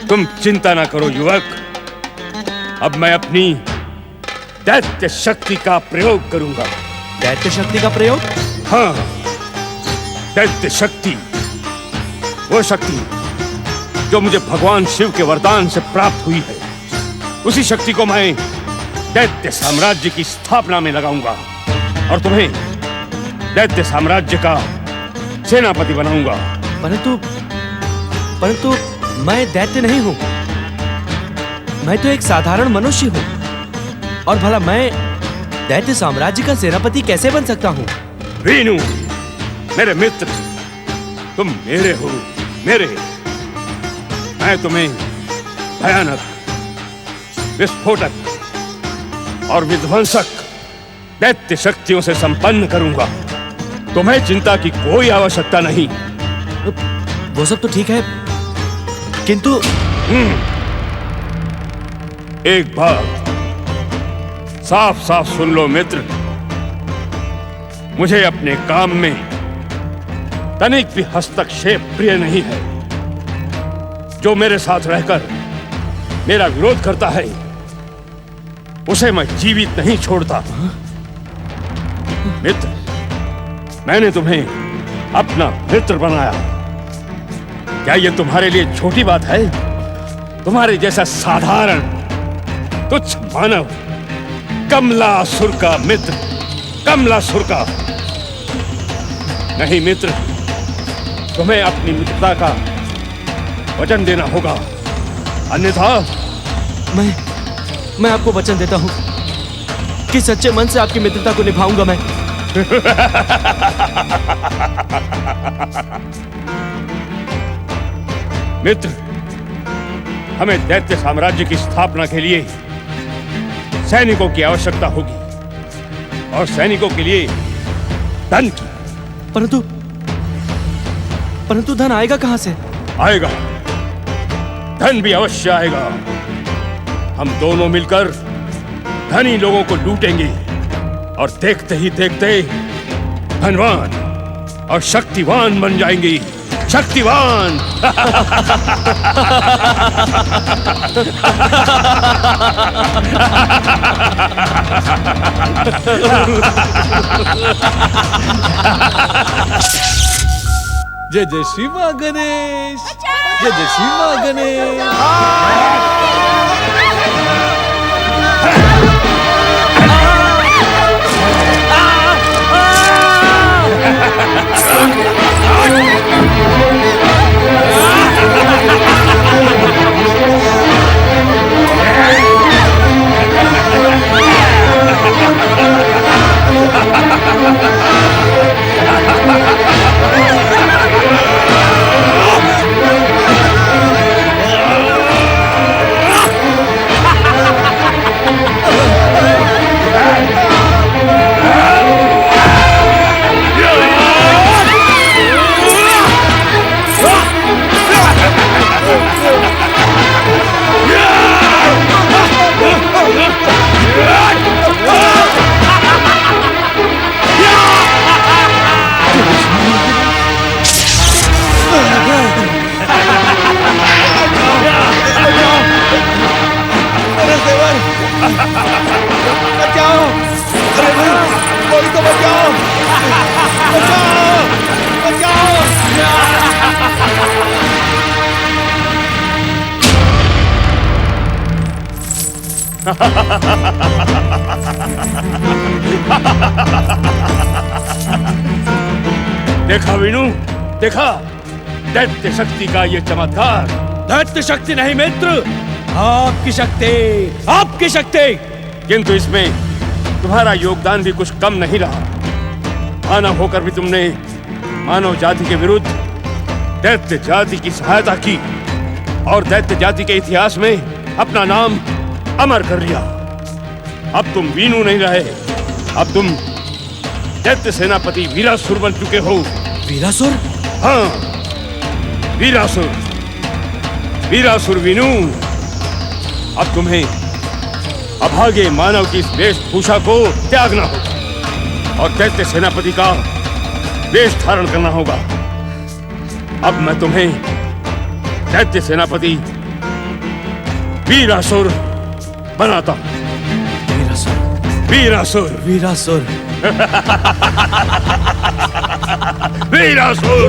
तुम चिंता ना करो युवक, अब मैं अपनी दैत्य शक्ति का प्रयोग करूंगा। दैत्य शक्ति का प्रयोग? हाँ, दैत्य शक्ति, वो शक्ति जो मुझे भगवान शिव के वरदान से प्राप्त हुई है, उसी शक्ति को मैं दैत्य साम्राज्य की स्थापना में लगाऊंगा और तुम्हें दैत्य साम्राज्य का सेनापति बनाऊंगा। परंतु मैं दैत्य नहीं हूं, मैं तो एक साधारण मनुष्य हूं, और भला मैं दैत्य साम्राज्य का सेनापति कैसे बन सकता हूं? वीनू, मेरे मित्र, तुम मेरे हो, मेरे। मैं तुम्हें भयानक, विस्फोटक और विध्वंसक दैत्य शक्तियों से संपन्न करूंगा। तुम्हें चिंता की कोई आवश्यकता नहीं। वो सब तो ठीक है, किंतु एक बात साफ साफ सुन लो मित्र, मुझे अपने काम में तनिक भी हस्तक्षेप प्रिय नहीं है। जो मेरे साथ रहकर मेरा विरोध करता है, उसे मैं जीवित नहीं छोड़ता। मित्र, मैंने तुम्हें अपना मित्र बनाया। क्या यह तुम्हारे लिए छोटी बात है? तुम्हारे जैसा साधारण तुच्छ मानव, कमलासुर का मित्र, कमलासुर का। नहीं मित्र, तुम्हें अपनी मित्रता का वचन देना होगा, अन्यथा मैं आपको वचन देता हूं कि सच्चे मन से आपकी मित्रता को निभाऊंगा मैं। मित्र, हमें दैत्य साम्राज्य की स्थापना के लिए सैनिकों की आवश्यकता होगी और सैनिकों के लिए धन की। परंतु धन आएगा कहां से? आएगा, धन भी अवश्य आएगा। हम दोनों मिलकर धनी लोगों को लूटेंगे और देखते ही देखते धनवान और शक्तिवान बन जाएंगे। शक्तिवान। जय जय श्री मां गणेश, जय जय श्री मां गणेश। बचाओ! अरे भाई, कोई तो बचाओ! बचाओ! बचाओ! देखा वीनू, देखा दैत्य शक्ति का ये चमत्कार। दैत्य शक्ति नहीं मित्र, आपकी शक्ति, आपकी शक्ति। किंतु इसमें तुम्हारा योगदान भी कुछ कम नहीं रहा। मानव होकर भी तुमने मानव जाति के विरुद्ध दैत्य जाति की सहायता की और दैत्य जाति के इतिहास में अपना नाम अमर कर लिया। अब तुम वीनू नहीं रहे, अब तुम दैत्य सेनापति वीरासुर बन चुके हो। वीरासुर? हाँ, वीरासुर, वीरासुर वीनू। अब तुम्हें अभागे मानव की इस वेशभूषा को त्यागना होगा और दैत्य सेनापति का वेश धारण करना होगा। अब मैं तुम्हें दैत्य सेनापति वीरासुर बनाता हूं। वीरासुर वीरासुर वीरासुर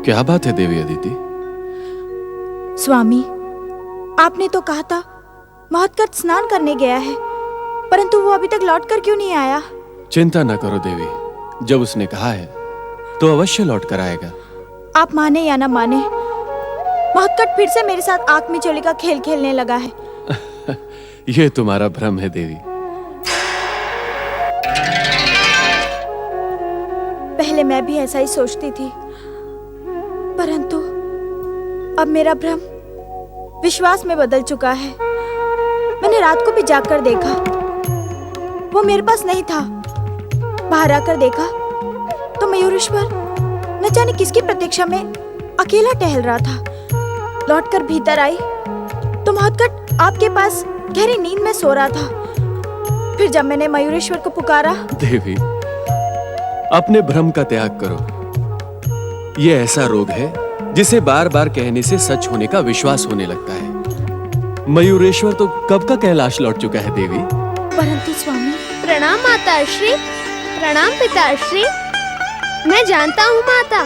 क्या बात है देवी अदिति? स्वामी, आपने तो कहा था महत्कट स्नान करने गया है, परंतु वो अभी तक लौट कर क्यों नहीं आया? चिंता न करो देवी, जब उसने कहा है तो अवश्य लौट कर आएगा। आप माने या ना माने, महत्कट फिर से मेरे साथ आंख मिचौली का खेल खेलने लगा है। यह तुम्हारा भ्रम है देवी। पहले मैं भी ऐसा ही सोचती थी, परंतु अब मेरा भ्रम विश्वास में बदल चुका है। मैंने रात को भी जागकर देखा, वो मेरे पास नहीं था। बाहर आकर देखा तो मयूरेश्वर न जाने किसकी प्रतीक्षा में अकेला टहल रहा था। लौटकर भीतर आई तो महत्कट आपके पास गहरी नींद में सो रहा था। फिर जब मैंने मयूरेश्वर को पुकारा। देवी, अपने भ्रम का त्याग करो। ये ऐसा रोग है जिसे बार बार कहने से सच होने का विश्वास होने लगता है। मयूरेश्वर तो कब का कैलाश लौट चुका है देवी। परंतु स्वामी। प्रणाम माताश्री। प्रणाम पिताश्री। मैं जानता हूँ माता,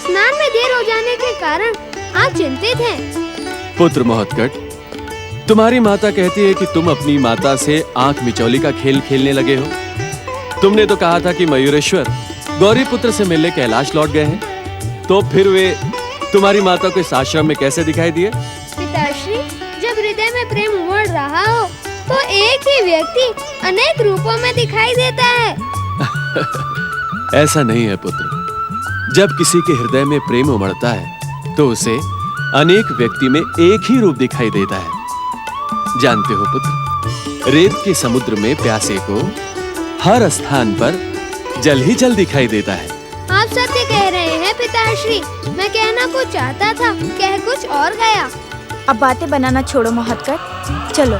स्नान में देर हो जाने के कारण आप चिंतित हैं। पुत्र महत्कट, तुम्हारी माता कहती है कि तुम अपनी माता से आंख मिचौली का खेल खेलने लगे हो। तुमने तो कहा था कि मयूरेश्वर गौरी पुत्र से मिलने कैलाश लौट गए हैं, तो फिर वे तुम्हारी माता को इस आश्रम में कैसे दिखाई दिए? पिताश्री, जब हृदय में प्रेम उमड़ रहा हो तो एक ही व्यक्ति अनेक रूपों में दिखाई देता है। ऐसा नहीं है पुत्र। जब किसी के हृदय में प्रेम उमड़ता है तो उसे अनेक व्यक्ति में एक ही रूप दिखाई देता है। जानते हो पुत्र, रेत के समुद्र में प्यासे को हर स्थान पर जल ही जल दिखाई देता है। आप सत्य कह रहे हैं पिताश्री। मैं कहना कुछ चाहता था, कह कुछ और गया। अब बातें बनाना छोड़ो महत्कट, चलो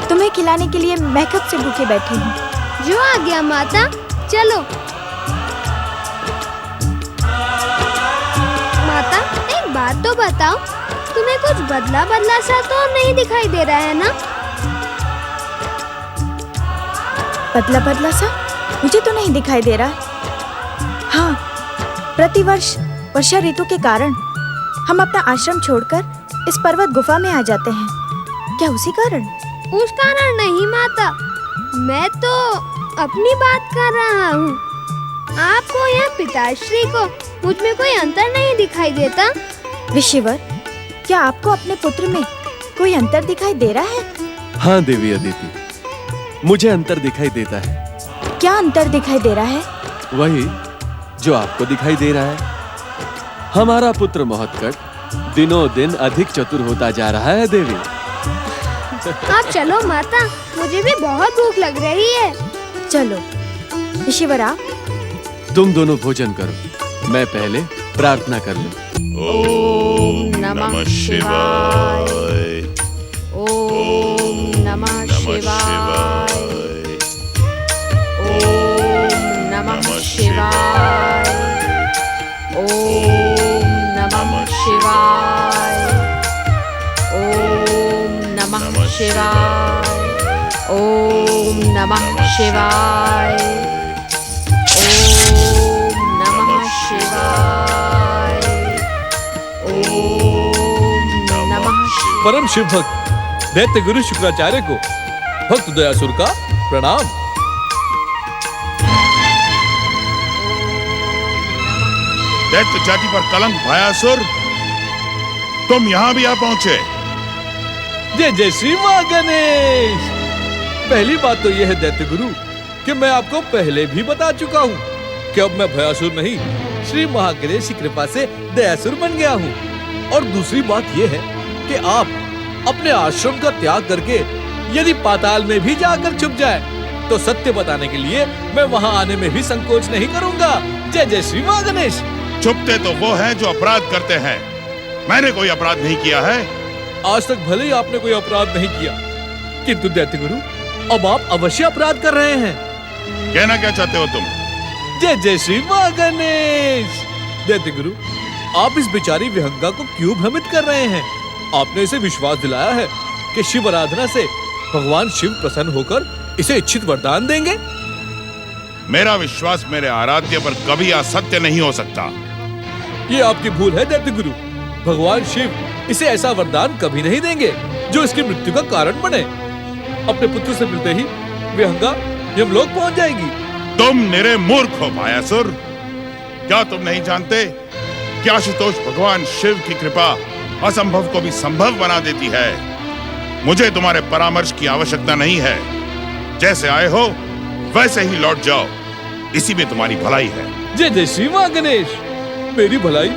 तुम्हें खिलाने के लिए मैं कब से भूखे बैठी हूँ। जो आ गया माता, चलो। माता, एक बात तो बताओ, तुम्हें कुछ बदला बदला सा तो नहीं दिखाई दे रहा है ना? बदला बदला सा मुझे तो नहीं दिखाई दे रहा। हाँ, प्रतिवर्ष वर्षा ऋतु के कारण हम अपना आश्रम छोड़कर इस पर्वत गुफा में आ जाते हैं। क्या उसी कारण? उस कारण नहीं माता, मैं तो अपनी बात कर रहा हूँ। आपको या पिताश्री को मुझ में कोई अंतर नहीं दिखाई देता? ऋषिवर, क्या आपको अपने पुत्र में कोई अंतर दिखाई दे रहा है? हाँ देवी अदिति, मुझे अंतर दिखाई देता है। क्या अंतर दिखाई दे रहा है? वही जो आपको दिखाई दे रहा है। हमारा पुत्र महत्कट दिनों दिन अधिक चतुर होता जा रहा है देवी। आप चलो माता, मुझे भी बहुत भूख लग रही है। चलो ऋषिवर, आप तुम दोनों भोजन करो, मैं पहले प्रार्थना कर लूं। ओम नमः शिवाय। ओम नमः शिवाय। ओम नमः शिवाय। ओम नमः शिवाय। ओम नमः शिवाय। ओम नमः शिवाय। ओम नमः शिवाय। ओम नमः शिवाय। परम शिव भक्त दैत्य गुरु शुक्राचार्य को भक्त दयासुर का प्रणाम। दैत्य जाति पर कलंक भयासुर, तुम यहाँ भी आ पहुंचे। जय जय श्री मां गणेश। पहली बात तो यह है दैत्य गुरु कि मैं आपको पहले भी बता चुका हूँ कि अब मैं भयासुर नहीं, श्री महागणेश की कृपा से दयासुर बन गया हूँ। और दूसरी बात यह है कि आप अपने आश्रम का त्याग करके यदि पाताल में भी जाकर छुप जाए तो सत्य बताने के लिए मैं वहाँ आने में भी संकोच नहीं करूँगा। जय जय श्री मां गणेश। छुपते तो वो हैं जो अपराध करते हैं, मैंने कोई अपराध नहीं किया है। आज तक भले ही आपने कोई अपराध नहीं किया, किंतु दैत्य गुरु अब आप अवश्य अपराध कर रहे हैं। कहना क्या चाहते हो तुम? जय जय श्री मां गणेश। दैत्य गुरु, आप इस बेचारी विहंगा को क्यों भ्रमित कर रहे हैं? आपने इसे विश्वास दिलाया है कि शिव आराधना से भगवान शिव प्रसन्न होकर इसे इच्छित वरदान देंगे। मेरा विश्वास मेरे आराध्य पर कभी असत्य नहीं हो सकता। ये आपकी भूल है दैत्य गुरु। भगवान शिव इसे ऐसा वरदान कभी नहीं देंगे जो इसकी मृत्यु का कारण बने। अपने पुत्र से मिलते ही विहंगा यमलोक पहुंच जाएगी। तुम निरे मूर्ख हो भयासुर। क्या तुम नहीं जानते कि आशुतोष भगवान शिव की कृपा असंभव को भी संभव बना देती है। मुझे तुम्हारे परामर्श की आवश्यकता नहीं है। जैसे आए हो वैसे ही लौट जाओ, इसी में तुम्हारी भलाई है। जय जय श्री मां गणेश। मेरी भलाई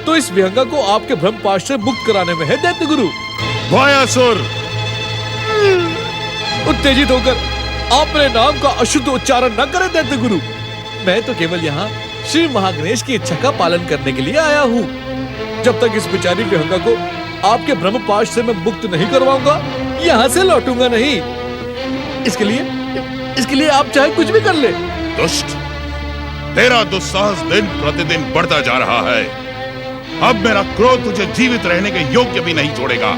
तो इस विहंगा को आपके भ्रम पाश से मुक्त कराने में है दैत्य गुरु। भयासुर, उत्तेजित होकर आप मेरे नाम का अशुद्ध उच्चारण न करें दैत्य गुरु। मैं तो केवल यहाँ श्री महागणेश की इच्छा का पालन करने के लिए आया हूँ। जब तक इस बेचारी विहंगा को आपके भ्रम पाश से मैं मुक्त नहीं करवाऊंगा, यहाँ से लौटूंगा नहीं। इसके लिए आप चाहे कुछ भी कर ले। दुष्ट, तेरा दुस्साहस दिन प्रतिदिन बढ़ता जा रहा है। अब मेरा क्रोध तुझे जीवित रहने के योग्य भी नहीं छोड़ेगा।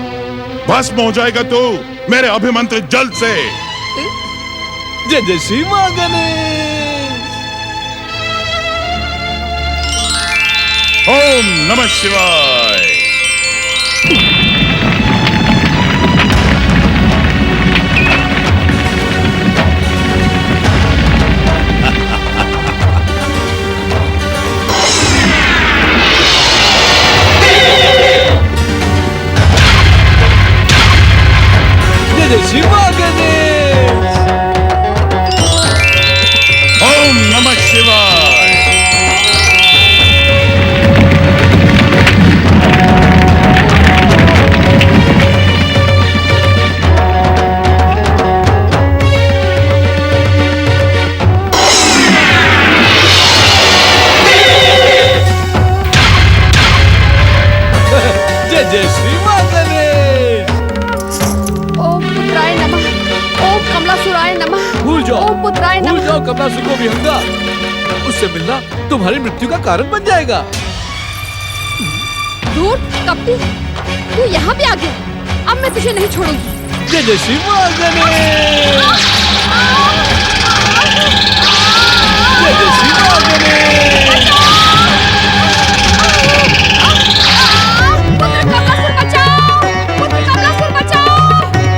भस्म हो जाएगा तू मेरे अभिमंत्रित जल से। जय जय श्री मां गणेश। ओम नमः शिवाय। जय जय श्री मां गणेश। ओम नमः शिवाय। जय जय श्री मां गणेश। ओम पुत्राय नमः। ओम कमलासुराय नमः। भूल जाओ, ओम पुत्राय भूल नमः। जाओ कमलासुर को विहंगा। उससे मिलना तुम्हारी मृत्यु का कारण बन जाएगा। धूर्त कपटी, तू यहाँ भी आ गया। अब मैं तुझे नहीं छोड़ूंगी। जय जय श्री मां गणेश। जय जय श्री मां गणेश। पुत्र कमलासुर बचाओ। पुत्र कमलासुर बचाओ।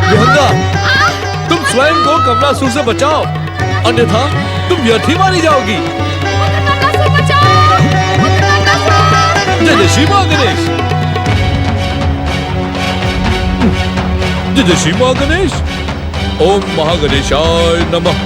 विहंगा, तुम स्वयं को कमलासुर से बचाओ, अन्यथा तुम व्यर्थ ही मारी जाओगी। पुत्र कमलासुर बचाओ। पुत्र कमलासुर। जय जय श्री मां गणेश। जय जय श्री मां गणेश। ओम महागणेशाय नमः।